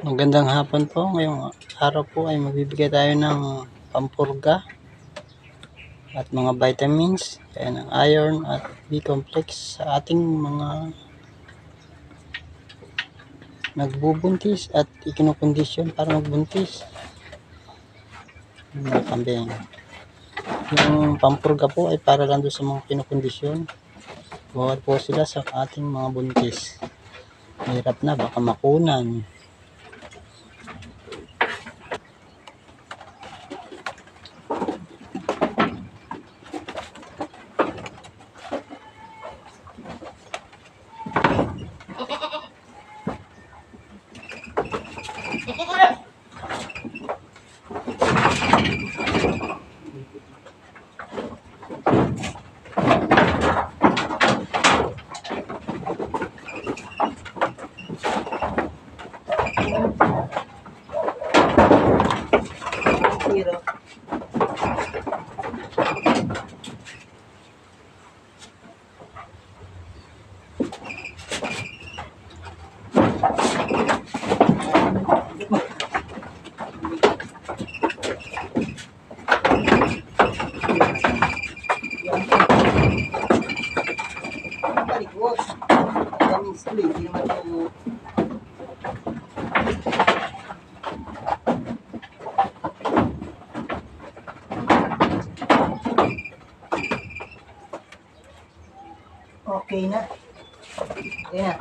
Magandang hapon po. Ngayong araw po ay magbibigay tayo ng pampurga at mga vitamins, kaya ng iron at B-complex sa ating mga nagbubuntis at ikinokondisyon para magbuntis. Mga kambing. Yung pampurga po ay para lang doon sa mga kinokondisyon. Bawal po sila sa ating mga buntis. Mahirap na, baka makunan. Okay na. Okay na.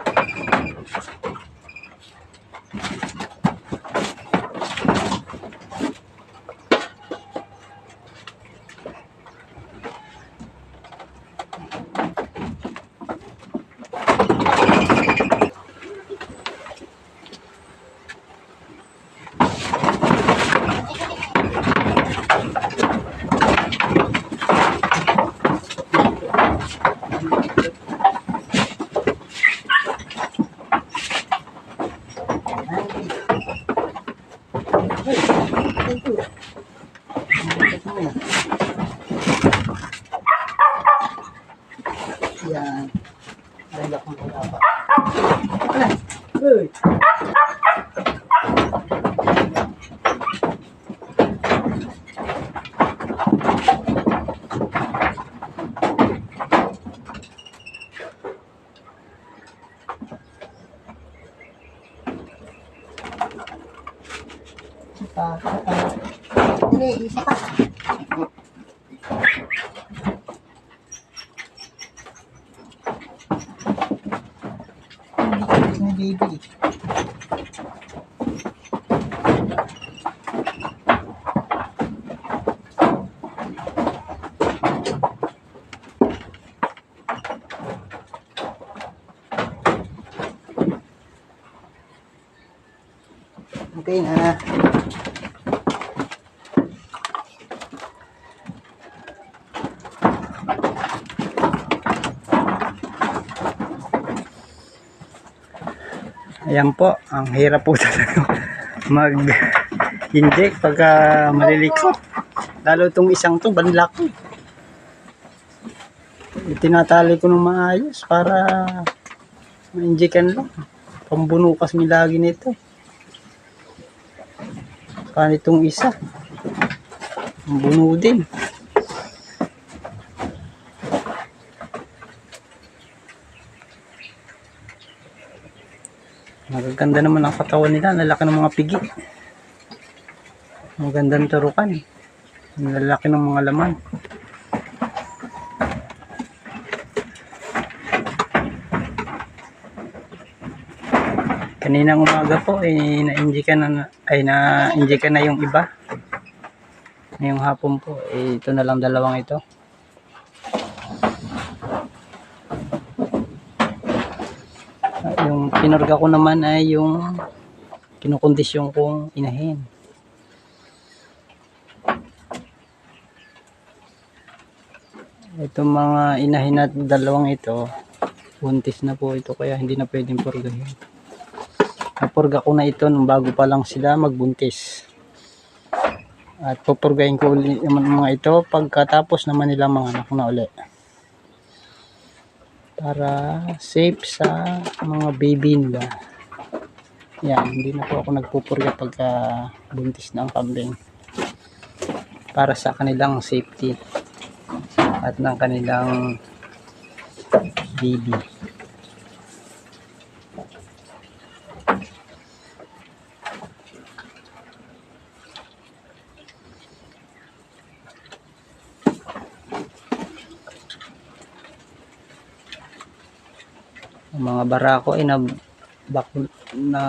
Yan. Dahil akong pagkapa. Uy! Ini isa pa. Ini baby. Okay na. Ayan po, ang hirap po talaga mag-inject pagka malilikot. Lalo itong isang to, banlak ko. Tinatali ko ng maayos para ma-injectan lang. Pambunukas mi lagi nito. Kaya itong isa, pambuno din. Magaganda naman ang katawan nila, lalaki ng mga pigi. Magandang turukan, lalaki ng mga laman. Kaninang umaga po na-injectan na yung iba. Ngayong hapon po ito na lang dalawang ito. Yung pinurga ko naman ay yung kinokondisyon kong inahin. Itong mga inahin at dalawang ito, buntis na po ito kaya hindi na pwedeng purgahin. Napurga ko na ito nung bago pa lang sila magbuntis. At pupurgahin ko ulit naman mga ito pagkatapos naman nila mga anak na ulit. Para safe sa mga baby nila. Yan, hindi na po ako nagpupurga pagka buntis na ang kambing. Para sa kanilang safety at ng kanilang baby. Ang mga barako ay na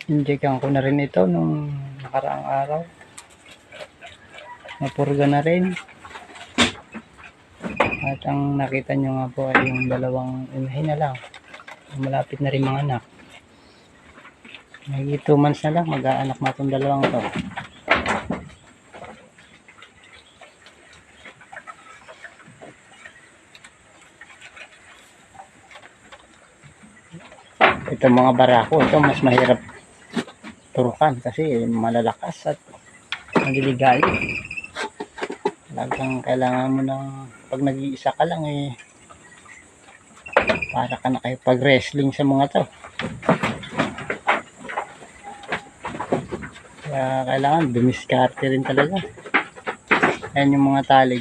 injectan ko na rin ito nung nakaraang araw. Napurga na rin. At ang nakita nyo nga po ay yung dalawang inahin na lang. Malapit na rin mga anak. May 2 months na lang mag-aanak na itong dalawang to. Ito mga barako, ito mas mahirap turukan kasi malalakas at maliligali. Talagang kailangan mo ng pag nag-iisa ka lang para ka nakipag-wrestling sa mga to. Kaya kailangan dumiskarte rin talaga. Ayan yung mga tali.